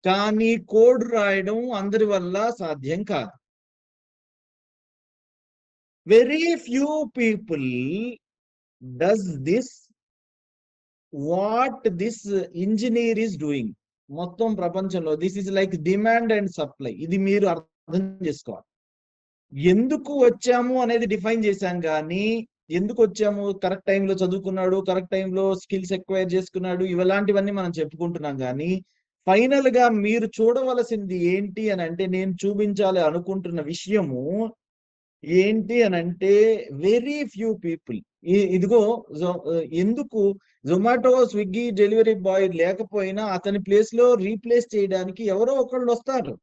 కానీ కోడ్ రాయడం అందరి వల్ల సాధ్యం కాదు. Very few people does this what this engineer is doing. మొత్తం ప్రపంచంలో this is like demand and supply. ఇది మీరు అర్థం చేసుకోవాలి. ఎందుకు వచ్చాము అనేది డిఫైన్ చేశాం, కానీ ఎందుకు వచ్చాము, కరెక్ట్ టైంలో చదువుకున్నాడు, కరెక్ట్ టైంలో స్కిల్స్ ఎక్వైర్ చేసుకున్నాడు, ఇలాంటివన్నీ మనం చెప్పుకుంటున్నాం. కానీ ఫైనల్ గా మీరు చూడవలసింది ఏంటి అని అంటే, నేను చూపించాలి అనుకుంటున్న విషయము ఏంటి అని అంటే వెరీ ఫ్యూ పీపుల్. ఇదిగో ఎందుకు జొమాటో, స్విగ్గీ డెలివరీ బాయ్ లేకపోయినా అతని ప్లేస్ లో రీప్లేస్ చేయడానికి ఎవరో ఒకళ్ళు వస్తారు.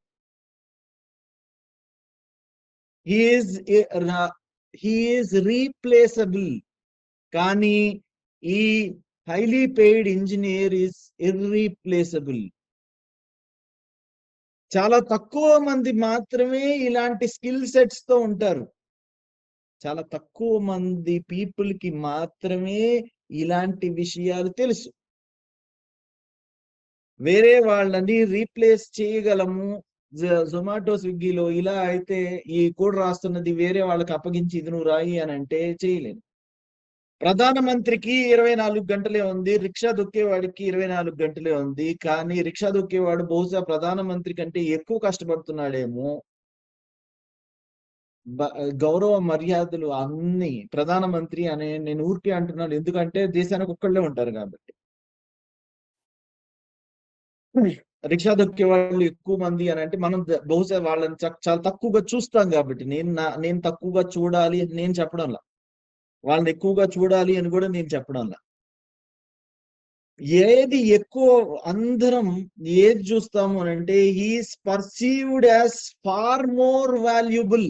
he is replaceable. కానీ ఈ highly paid engineer is irreplaceable. చాలా తక్కువ మంది మాత్రమే ఇలాంటి స్కిల్ సెట్స్ తో ఉంటారు. చాలా తక్కువ మంది పీపుల్ కి మాత్రమే ఇలాంటి విషయాలు తెలుసు. వేరే వాళ్ళని రీప్లేస్ చేయగలము. జొమాటో, స్విగ్గీలో ఇలా అయితే ఈ కోడ్ రాస్తున్నది వేరే వాళ్ళకి అప్పగించి ఇది నువ్వు రాయి అని అంటే చేయలేను. ప్రధానమంత్రికి 24 గంటలే ఉంది, రిక్షా దొక్కేవాడికి 24 గంటలే ఉంది. కానీ రిక్షా దొక్కేవాడు బహుశా ప్రధానమంత్రి కంటే ఎక్కువ కష్టపడుతున్నాడేమో. గౌరవ మర్యాదలు అన్ని ప్రధానమంత్రి అనే నేను ఊరికే అంటున్నాను, ఎందుకంటే దేశానికి ఒక్కళ్ళే ఉంటారు కాబట్టి. రిక్షా దొక్కే వాళ్ళు ఎక్కువ మంది అని అంటే మనం బహుశా వాళ్ళని చాలా తక్కువగా చూస్తాం కాబట్టి నేను తక్కువగా చూడాలి అని నేను చెప్పడంలా, వాళ్ళని ఎక్కువగా చూడాలి అని కూడా నేను చెప్పడంలా. ఏది ఎక్కువ అందరం ఏది చూస్తాము అని అంటే he's perceived as far more valuable.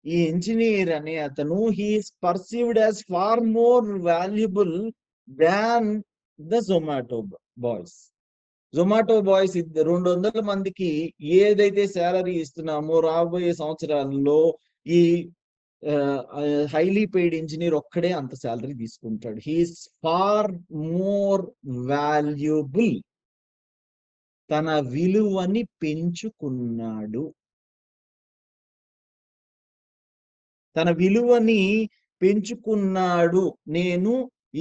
ఈ ఇంజనీర్ అనే అతను he's perceived as far more valuable than the Zomato boys. Zomato boys 200 మందికి ఏదైతే శాలరీ ఇస్తున్నామో రాబోయే సంవత్సరాల్లో ఈ హైలీ పెయిడ్ ఇంజనీర్ ఒక్కడే అంత శాలరీ తీసుకుంటాడు. He's far more valuable. తన విలువని పెంచుకున్నాడు. తన విలువని పెంచుకున్నాడు. నేను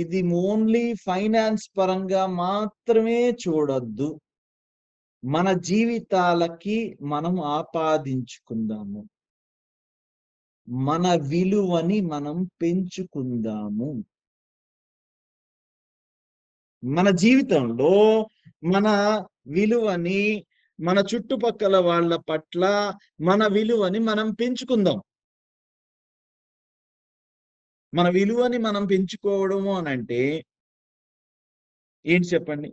ఇది ఓన్లీ ఫైనాన్స్ పరంగా మాత్రమే చూడొద్దు, మన జీవితాలకి మనం ఆపాదించుకుందాము. మన విలువని మనం పెంచుకుందాము. మన జీవితంలో మన విలువని, మన చుట్టుపక్కల వాళ్ళ పట్ల మన విలువని మనం పెంచుకుందాం. మన విలువని మనం పెంచుకోవడము అనంటే ఏంటి చెప్పండి?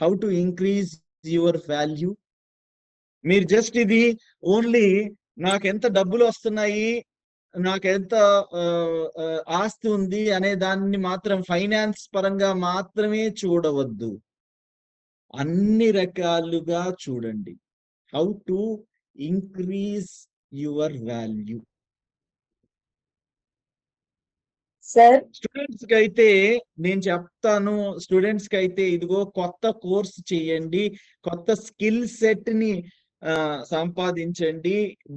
How to increase your value. మీరు జస్ట్ ఇది ఓన్లీ నాకెంత డబ్బులు వస్తున్నాయి, నాకెంత ఆస్తి ఉంది అనే దాన్ని మాత్రం ఫైనాన్స్ పరంగా మాత్రమే చూడవద్దు. అన్ని రకాలుగా చూడండి. How to increase your value. Sir students కి అయితే నేను చెప్తాను, స్టూడెంట్స్ కి అయితే ఇదిగో కొత్త కోర్స్ చేయండి, కొత్త స్కిల్ సెట్ ని సంపాదించండి,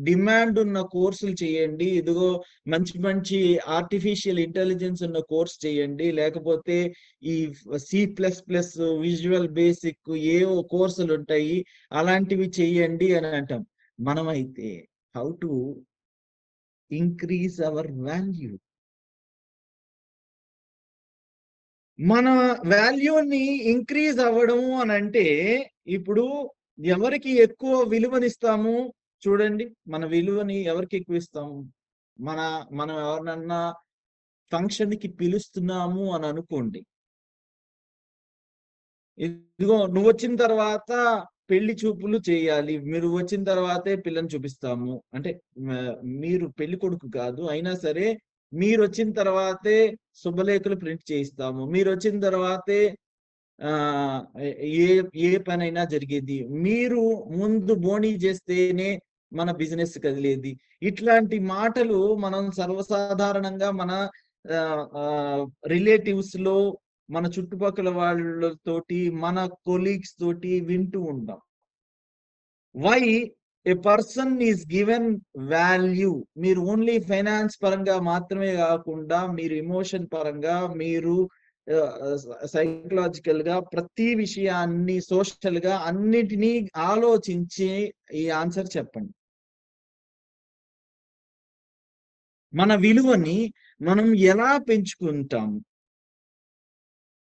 డిమాండ్ ఉన్న కోర్సులు చేయండి. ఇదిగో మంచి మంచి ఆర్టిఫిషియల్ ఇంటెలిజెన్స్ ఉన్న కోర్స్ చేయండి, లేకపోతే ఈ C++, విజువల్ బేసిక్ ఏవో కోర్సులు ఉంటాయి, అలాంటివి చేయండి అని అంటాం. మనమైతే how to increase hour value. మన వాల్యూని ఇంక్రీజ్ అవ్వడము అని అంటే ఇప్పుడు ఎవరికి ఎక్కువ విలువనిస్తాము చూడండి. మన విలువని ఎవరికి ఎక్కువ ఇస్తాము? మనం ఎవరినన్నా ఫంక్షన్ కి పిలుస్తున్నాము అని అనుకోండి. ఇదిగో నువ్వు వచ్చిన తర్వాత పెళ్లి చూపులు చేయాలి, మీరు వచ్చిన తర్వాతే పిల్లని చూపిస్తాము అంటే మీరు పెళ్లి కొడుకు కాదు, అయినా సరే మీరు వచ్చిన తర్వాతే శుభలేఖలు ప్రింట్ చేయిస్తాము, మీరు వచ్చిన తర్వాతే ఏ పనైనా జరిగేది, మీరు ముందు బోనీ చేస్తేనే మన బిజినెస్ కదిలేది. ఇట్లాంటి మాటలు మనం సర్వసాధారణంగా మన రిలేటివ్స్ లో, మన చుట్టుపక్కల వాళ్ళతోటి, మన కొలీగ్స్ తోటి వింటూ ఉంటాం. Why a person is given value. మీరు ఓన్లీ ఫైనాన్స్ పరంగా మాత్రమే కాకుండా మీరు ఎమోషన్ పరంగా, మీరు సైకలాజికల్ గా, ప్రతి విషయాన్ని సోషల్ గా అన్నిటినీ ఆలోచించి ఈ ఆన్సర్ చెప్పండి. మన విలువని మనం ఎలా పెంచుకుంటాము?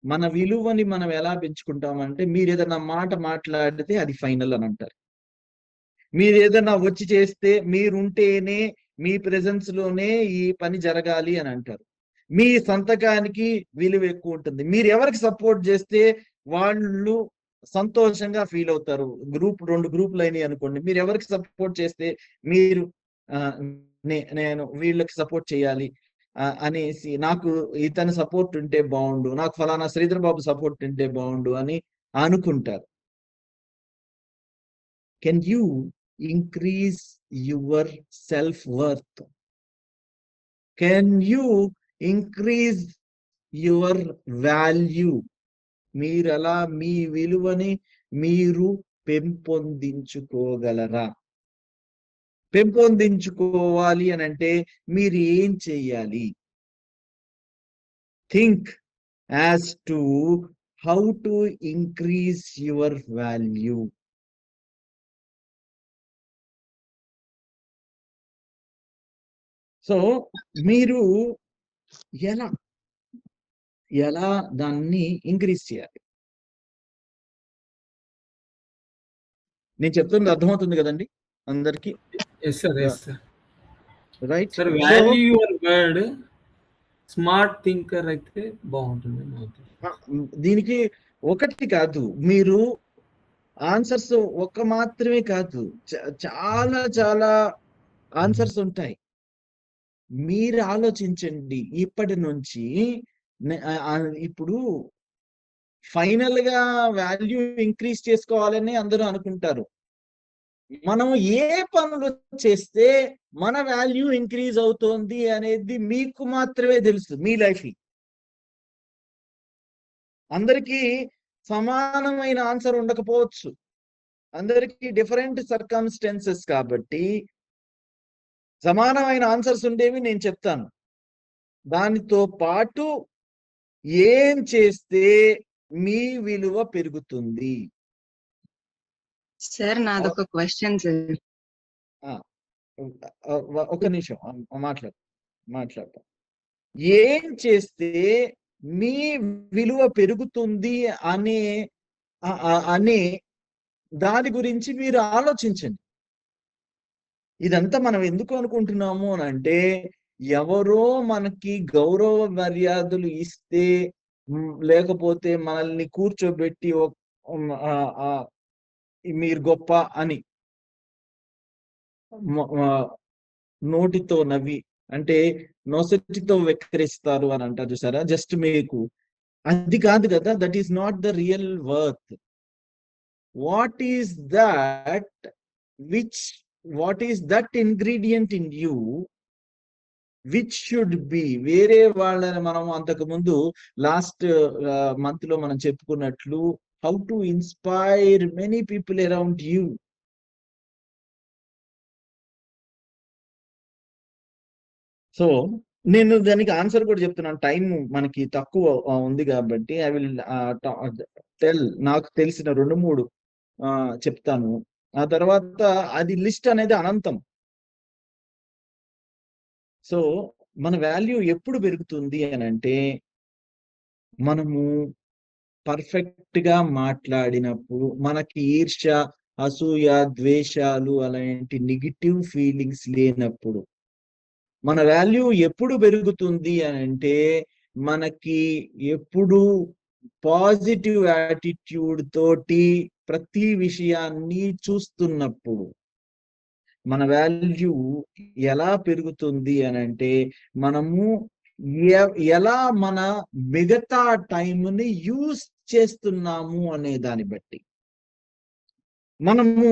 మన విలువని మనం ఎలా పెంచుకుంటామంటే, మీరు ఏదైనా మాట మాట్లాడితే అది ఫైనల్ అని అంటారు. మీరు ఏదైనా వచ్చి చేస్తే, మీరుంటేనే మీ ప్రెజెన్స్ లోనే ఈ పని జరగాలి అని అంటారు. మీ సంతకానికి విలువ ఎక్కువ ఉంటుంది. మీరు ఎవరికి సపోర్ట్ చేస్తే వాళ్ళు సంతోషంగా ఫీల్ అవుతారు. 2 గ్రూపులు అయినాయి అనుకోండి, మీరు ఎవరికి సపోర్ట్ చేస్తే మీరు నేను వీళ్ళకి సపోర్ట్ చేయాలి అనేసి, నాకు ఇతని సపోర్ట్ ఉంటే బాగుండు, నాకు ఫలానా శ్రీధర్ బాబు సపోర్ట్ ఉంటే బాగుండు అని అనుకుంటారు. Can you increase your self worth? Can you increase your value? మీరు అలా మీ విలువని మీరు పెంపొందించుకోగలరా? పెంపొందించుకోవాలి అని అంటే మీరు ఏం చెయ్యాలి? Think as to how to increase your value. So మీరు ఎలా దాన్ని ఇంక్రీజ్ చేయాలి? నేను చెప్తుంది అర్థమవుతుంది కదండి అందరికి? Yes sir, yes sir. Right sir value your word, smart thinker అయితే బాగుంటుంది. దీనికి ఒకటి కాదు, మీరు ఆన్సర్స్ ఒక్క మాత్రమే కాదు, చాలా చాలా ఆన్సర్స్ ఉంటాయి. మీరు ఆలోచించండి ఇప్పటి నుంచి. ఇప్పుడు ఫైనల్ గా వాల్యూ ఇంక్రీజ్ చేసుకోవాలని అందరూ అనుకుంటారు. మనం ఏ పనులు చేస్తే మన వాల్యూ ఇంక్రీజ్ అవుతోంది అనేది మీకు మాత్రమే తెలుసు. మీ లైఫ్ అందరికీ సమానమైన ఆన్సర్ ఉండకపోవచ్చు, అందరికీ డిఫరెంట్ సర్కమ్స్టెన్సెస్. కాబట్టి సమానమైన ఆన్సర్స్ ఉండేవి నేను చెప్తాను. దానితో పాటు ఏం చేస్తే మీ విలువ పెరుగుతుంది? సార్ నాదొక క్వశ్చన్ సార్. ఒక నిమిషం మాట్లాడతా. ఏం చేస్తే మీ విలువ పెరుగుతుంది అనే అనే దాని గురించి మీరు ఆలోచించండి. ఇదంతా మనం ఎందుకు అనుకుంటున్నాము అని అంటే, ఎవరో మనకి గౌరవ మర్యాదలు ఇస్తే లేకపోతే మనల్ని కూర్చోబెట్టి మీరు గొప్ప అని నోటితో నవ్వి అంటే నొసటితో వెక్కిరిస్తారు అని అంటారు చూసారా, జస్ట్ మీకు అది కాదు కదా. That is not the real worth. What is that ingredient in you which should be, వేరే వాళ్ళని మనం అంతకు ముందు లాస్ట్ మంత్ లో మనం చెప్పుకున్నట్లు how to inspire many people around you. So నేను దానికి ఆన్సర్ కూడా చెప్తున్నాను, టైం మనకి తక్కువ ఉంది కాబట్టి. ఐ విల్ నాకు తెలిసిన 2-3 చెప్తాను. ఆ తర్వాత అది లిస్ట్ అనేది అనంతం. సో మన వాల్యూ ఎప్పుడు పెరుగుతుంది అని అంటే, మనము పర్ఫెక్ట్ గా మాట్లాడినప్పుడు, మనకి ఈర్ష్య, అసూయ, ద్వేషాలు అలాంటి నెగిటివ్ ఫీలింగ్స్ లేనప్పుడు. మన వాల్యూ ఎప్పుడు పెరుగుతుంది అని అంటే, మనకి ఎప్పుడు పాజిటివ్ యాటిట్యూడ్ తోటి ప్రతి విషయాన్ని చూస్తున్నప్పుడు. మన వాల్యూ ఎలా పెరుగుతుంది అని అంటే, మనము ఎలా మన మిగతా టైంని యూజ్ చేస్తున్నాము అనే దాన్ని బట్టి. మనము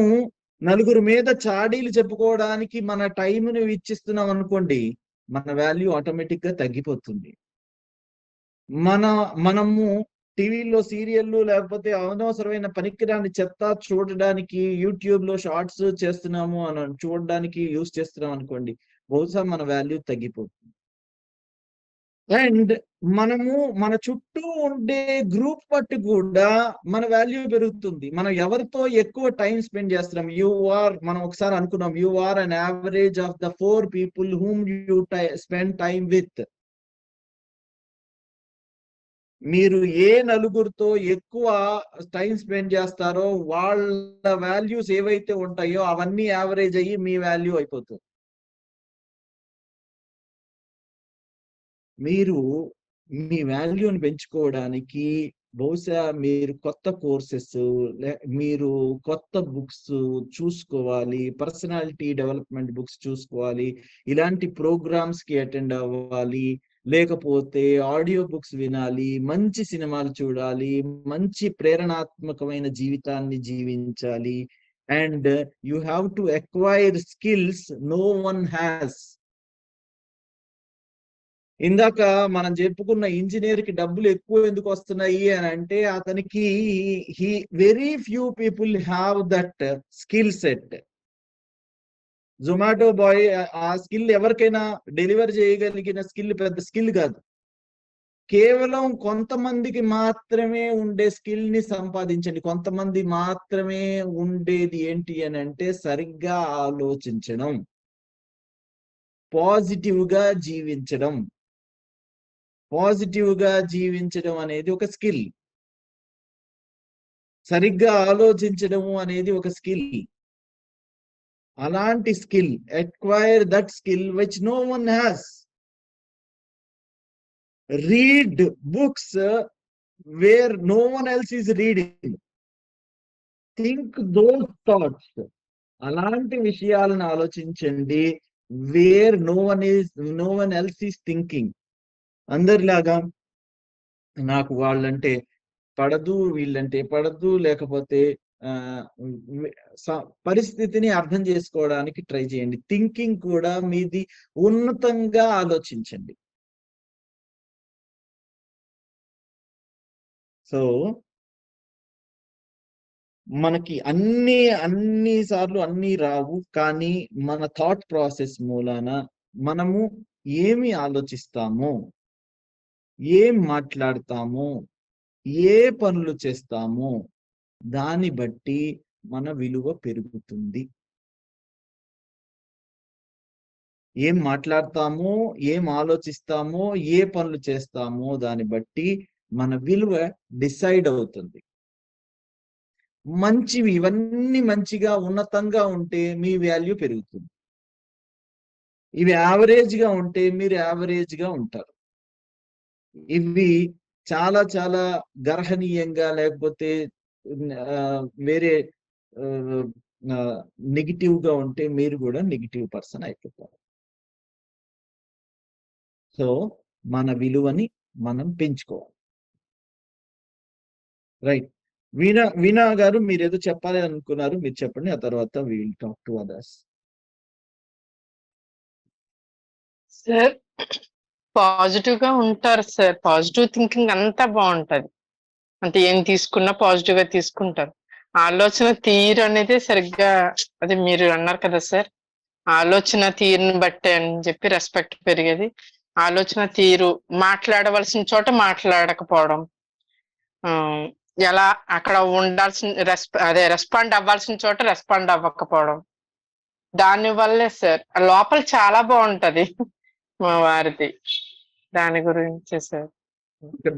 నలుగురు మీద చాడీలు చెప్పుకోవడానికి మన టైంని ఇచ్చిస్తున్నాం అనుకోండి, మన వాల్యూ ఆటోమేటిక్ గా తగ్గిపోతుంది. మనము టీవీలో సీరియల్లు లేకపోతే అనవసరమైన పనికిరాని చెత్త చూడడానికి, యూట్యూబ్ లో షార్ట్స్ చేస్తున్నాము అని చూడడానికి యూజ్ చేస్తున్నాం అనుకోండి, బహుశా మన వాల్యూ తగ్గిపోతుంది. అండ్ మనము మన చుట్టూ ఉండే గ్రూప్ బట్టి కూడా మన వాల్యూ పెరుగుతుంది. మనం ఎవరితో ఎక్కువ టైం స్పెండ్ చేస్తున్నాం. మనం ఒకసారి అనుకున్నాం, you are an average of the 4 people whom you spend time with. మీరు ఏ నలుగురితో ఎక్కువ టైం స్పెండ్ చేస్తారో వాళ్ళ వాల్యూస్ ఏవైతే ఉంటాయో అవన్నీ యావరేజ్ అయ్యి మీ వాల్యూ అయిపోతుంది. మీరు మీ వాల్యూని పెంచుకోవడానికి బహుశా మీరు కొత్త కోర్సెస్, మీరు కొత్త బుక్స్ చూసుకోవాలి, పర్సనాలిటీ డెవలప్మెంట్ బుక్స్ చూసుకోవాలి, ఇలాంటి ప్రోగ్రామ్స్ కి అటెండ్ అవ్వాలి, లేకపోతే ఆడియో బుక్స్ వినాలి, మంచి సినిమాలు చూడాలి, మంచి ప్రేరణాత్మకమైన జీవితాన్ని జీవించాలి. And you have to acquire skills no one has. ఇందాక మనం చెప్పుకున్న ఇంజనీర్ కి డబ్బులు ఎక్కువ ఎందుకు వస్తున్నాయి అని అంటే, అతనికి very few people have that skill set. Zomato boy ఆ స్కిల్ ఎవరికైనా డెలివర్ చేయగలిగిన స్కిల్ పెద్ద స్కిల్ కాదు. కేవలం కొంతమందికి మాత్రమే ఉండే స్కిల్ ని సంపాదించండి. కొంతమంది మాత్రమే ఉండేది ఏంటి అని అంటే, సరిగ్గా ఆలోచించడం, పాజిటివ్ గా జీవించడం. పాజిటివ్ గా జీవించడం అనేది ఒక స్కిల్. సరిగ్గా ఆలోచించడము అనేది ఒక స్కిల్. అలాంటి skill, acquire that skill which no one has. Read books where no one else is reading. Think those thoughts. అలాంటి విషయాలను ఆలోచించండి, where no one else is thinking. అందరిలాగా నాకు వాళ్ళంటే పడదు, వీళ్ళంటే పడదు, లేకపోతే పరిస్థితిని అర్థం చేసుకోవడానికి ట్రై చేయండి. థింకింగ్ కూడా మీది ఉన్నతంగా ఆలోచించండి. సో మనకి అన్ని సార్లు అన్ని రావు, కానీ మన థాట్ ప్రాసెస్ మూలాన మనము ఏమి ఆలోచిస్తామో, ఏం మాట్లాడతామో, ఏ పనులు చేస్తామో దాన్ని బట్టి మన విలువ పెరుగుతుంది. ఏం మాట్లాడతామో, ఏం ఆలోచిస్తామో, ఏ పనులు చేస్తామో దాన్ని బట్టి మన విలువ డిసైడ్ అవుతుంది. మంచివి ఇవన్నీ మంచిగా ఉన్నతంగా ఉంటే మీ వాల్యూ పెరుగుతుంది. ఇవి యావరేజ్ గా ఉంటే మీరు యావరేజ్ గా ఉంటారు. ఇవి చాలా చాలా గర్హనీయంగా లేకపోతే వేరే నెగిటివ్ గా ఉంటే మీరు కూడా నెగిటివ్ పర్సన్ అయిపోతారు. సో మన విలువని మనం పెంచుకోవాలి. రైట్. వీణా గారు మీరు ఏదో చెప్పాలి అనుకున్నారు, మీరు చెప్పండి. ఆ తర్వాత we will talk to others. Sir positive గా ఉంటారు సార్. పాజిటివ్ థింకింగ్ అంతా బాగుంటది. అంటే ఏం తీసుకున్నా పాజిటివ్ గా తీసుకుంటారు. ఆలోచన తీరు అనేది సరిగ్గా అది మీరు అన్నారు కదా సార్, ఆలోచన తీరుని బట్టే అని చెప్పి రెస్పెక్ట్ పెరిగేది. ఆలోచన తీరు, మాట్లాడవలసిన చోట మాట్లాడకపోవడం, ఎలా అక్కడ ఉండాల్సిన రెస్పాండ్ అవ్వాల్సిన చోట రెస్పాండ్ అవ్వకపోవడం, దాని వల్లే సార్ లోపల చాలా బాగుంటది మా వారిది. దాని గురించి సార్.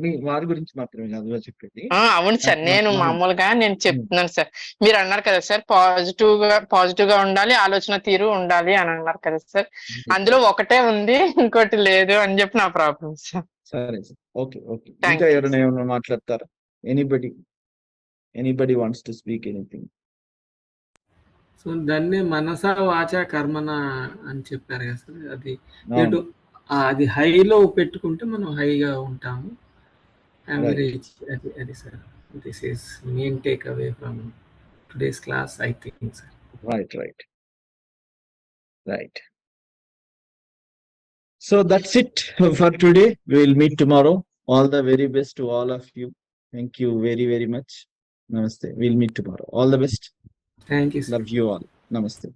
మీ వారి గురించి మాత్రమే కాదు చెప్పేది. అవును సార్, నేను మామూలుగా నేను చెప్తున్నాను సార్. మీరు అన్నారు కదా సార్, పాజిటివ్ గా ఉండాలి, ఆలోచన తీరు ఉండాలి అని అన్నారు కదా సార్. అందులో ఒకటే ఉంది, ఇంకోటి లేదు అని చెప్పి నా ప్రాబ్లం సార్. సరే సార్, ఓకే ఓకే. ఇంకా ఎవరైనా ఏమైనా మాట్లాడతారా? Anybody wants to speak anything? So దాన్ని మనస వాచ కర్మన అని చెప్పారు కదా సార్. అది అది హైలో పెట్టుకుంటే మనం హైగా ఉంటాము. యావరేజ్ అది sir. This is main take away from today's class, I think sir. Right. So that's it for today. We will meet tomorrow. All the very best to all of you. Thank you very, very much. Namaste. We'll meet tomorrow. All the best. Thank you, sir. Love you all. Namaste.